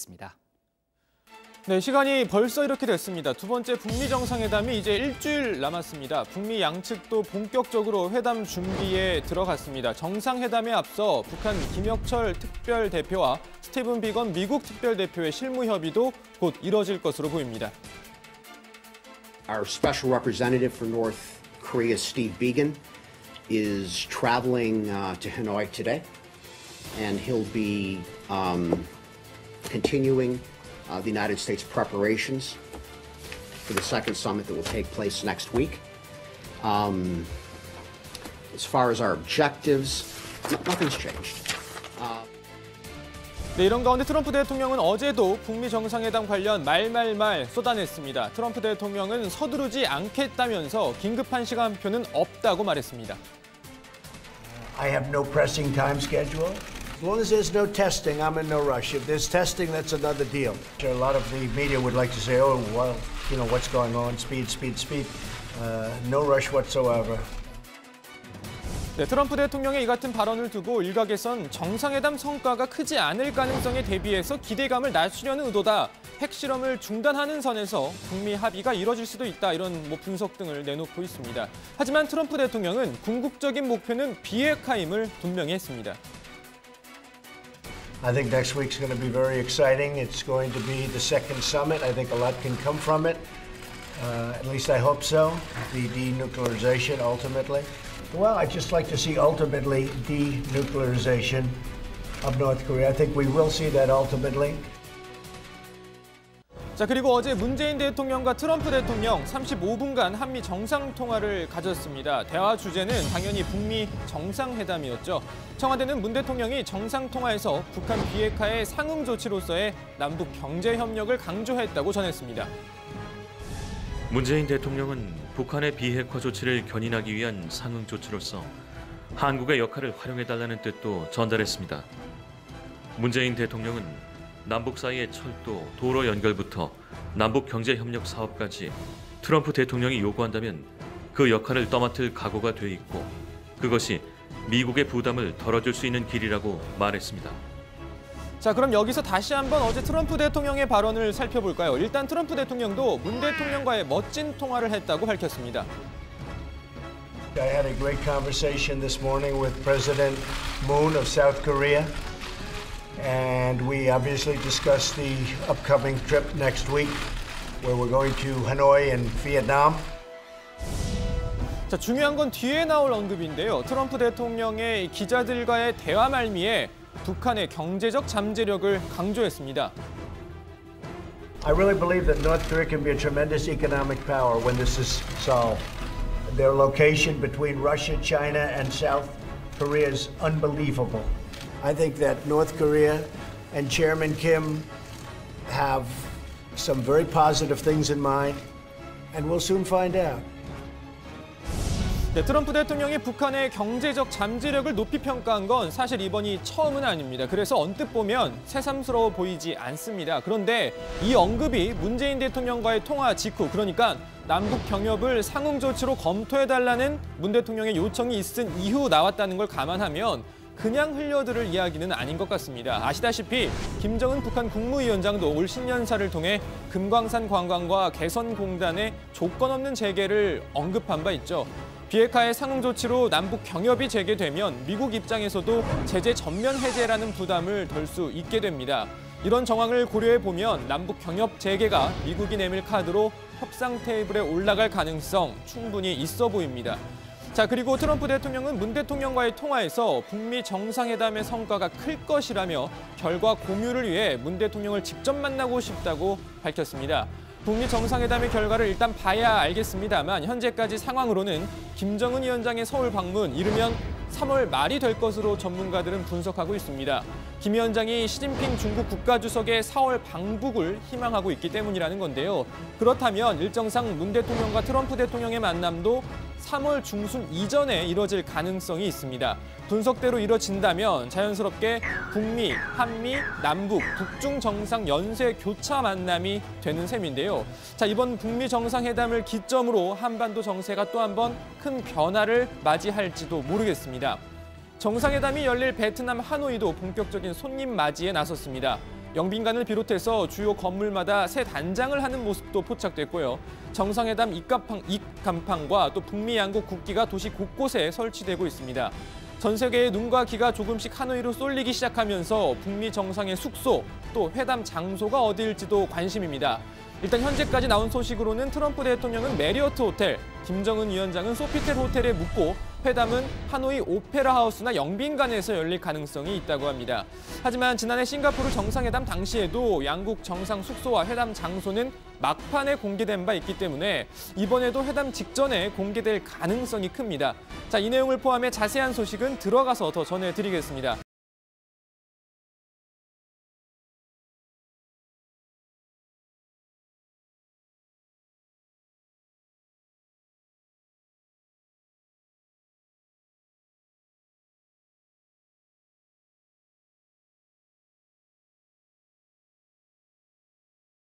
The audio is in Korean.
있습니다. 네, 시간이 벌써 이렇게 됐습니다. 두 번째 북미 정상회담이 이제 일주일 남았습니다. 북미 양측도 본격적으로 회담 준비에 들어갔습니다. 정상회담에 앞서 북한 김혁철 특별대표와 스티븐 비건 미국 특별대표의 실무 협의도 곧 이뤄질 것으로 보입니다. Our special representative for North Korea, Steve Biegun, is traveling to Hanoi today, and he'll be continuing the United States preparations for the second summit that will take place next week. As far as our objectives, nothing's changed. 네, 이런 가운데 트럼프 대통령은 어제도 북미 정상회담 관련 말말말 쏟아냈습니다. 트럼프 대통령은 서두르지 않겠다면서 긴급한 시간표는 없다고 말했습니다. I have no pressing time schedule. As long as there's no testing, I'm in no rush. If there's testing, that's another deal. A lot of the media would like to say, oh, well, you know, what's going on? Speed, speed, speed. No rush whatsoever. 네, 트럼프 대통령의 이 같은 발언을 두고 일각에선 정상회담 성과가 크지 않을 가능성에 대비해서 기대감을 낮추려는 의도다. 핵실험을 중단하는 선에서 북미 합의가 이뤄질 수도 있다. 이런 분석 등을 내놓고 있습니다. 하지만 트럼프 대통령은 궁극적인 목표는 비핵화임을 분명히 했습니다. I think next week's going to be very exciting. It's going to be the second summit. I think a lot can come from it. At least I hope so. The denuclearization ultimately. Well, I'd just like to see ultimately denuclearization of North Korea. I think we will see that ultimately. 자, 그리고 어제 문재인 대통령과 트럼프 대통령 35분간 한미 정상통화를 가졌습니다. 대화 주제는 당연히 북미 정상회담이었죠. 청와대는 문 대통령이 정상통화에서 북한 비핵화의 상응 조치로서의 남북 경제협력을 강조했다고 전했습니다. 문재인 대통령은 북한의 비핵화 조치를 견인하기 위한 상응 조치로서 한국의 역할을 활용해달라는 뜻도 전달했습니다. 문재인 대통령은 남북 사이의 철도, 도로 연결부터 남북 경제협력 사업까지 트럼프 대통령이 요구한다면 그 역할을 떠맡을 각오가 돼 있고 그것이 미국의 부담을 덜어줄 수 있는 길이라고 말했습니다. 자, 그럼 여기서 다시 한번 어제 트럼프 대통령의 발언을 살펴볼까요? 일단 트럼프 대통령도 문 대통령과의 멋진 통화를 했다고 밝혔습니다. I had a great conversation this morning with President Moon of South Korea. And we obviously discussed the upcoming trip next week, where we're going to Hanoi and Vietnam. 자, 중요한 건 뒤에 나올 언급인데요. 트럼프 대통령의 기자들과의 대화 말미에 북한의 경제적 잠재력을 강조했습니다. I really believe that North Korea can be a tremendous economic power when this is solved. Their location between Russia, China, and South Korea is unbelievable. I think that North Korea and Chairman Kim have some very positive things in mind, and we'll soon find out. 네, 트럼프 대통령이 북한의 경제적 잠재력을 높이 평가한 건 사실 이번이 처음은 아닙니다. 그래서 언뜻 보면 새삼스러워 보이지 않습니다. 그런데 이 언급이 문재인 대통령과의 통화 직후, 그러니까 남북 경협을 상응 조치로 검토해달라는 문 대통령의 요청이 있은 이후 나왔다는 걸 감안하면 그냥 흘려들을 이야기는 아닌 것 같습니다. 아시다시피 김정은 북한 국무위원장도 올 신년사를 통해 금광산 관광과 개선공단의 조건 없는 재개를 언급한 바 있죠. 비핵화의 상응 조치로 남북 경협이 재개되면 미국 입장에서도 제재 전면 해제라는 부담을 덜 수 있게 됩니다. 이런 정황을 고려해 보면 남북 경협 재개가 미국이 내밀 카드로 협상 테이블에 올라갈 가능성 충분히 있어 보입니다. 자, 그리고 트럼프 대통령은 문 대통령과의 통화에서 북미 정상회담의 성과가 클 것이라며 결과 공유를 위해 문 대통령을 직접 만나고 싶다고 밝혔습니다. 북미 정상회담의 결과를 일단 봐야 알겠습니다만 현재까지 상황으로는 김정은 위원장의 서울 방문 이르면 3월 말이 될 것으로 전문가들은 분석하고 있습니다. 김 위원장이 시진핑 중국 국가주석의 4월 방북을 희망하고 있기 때문이라는 건데요. 그렇다면 일정상 문 대통령과 트럼프 대통령의 만남도 3월 중순 이전에 이뤄질 가능성이 있습니다. 분석대로 이뤄진다면 자연스럽게 북미, 한미, 남북, 북중 정상 연쇄 교차 만남이 되는 셈인데요. 자, 이번 북미 정상회담을 기점으로 한반도 정세가 또 한 번 큰 변화를 맞이할지도 모르겠습니다. 정상회담이 열릴 베트남 하노이도 본격적인 손님 맞이에 나섰습니다. 영빈관을 비롯해서 주요 건물마다 새 단장을 하는 모습도 포착됐고요. 정상회담 입간판과 또 북미 양국 국기가 도시 곳곳에 설치되고 있습니다. 전 세계의 눈과 귀가 조금씩 하노이로 쏠리기 시작하면서 북미 정상의 숙소, 또 회담 장소가 어디일지도 관심입니다. 일단 현재까지 나온 소식으로는 트럼프 대통령은 메리어트 호텔, 김정은 위원장은 소피텔 호텔에 묵고 회담은 하노이 오페라 하우스나 영빈관에서 열릴 가능성이 있다고 합니다. 하지만 지난해 싱가포르 정상회담 당시에도 양국 정상 숙소와 회담 장소는 막판에 공개된 바 있기 때문에 이번에도 회담 직전에 공개될 가능성이 큽니다. 자, 이 내용을 포함해 자세한 소식은 들어가서 더 전해드리겠습니다.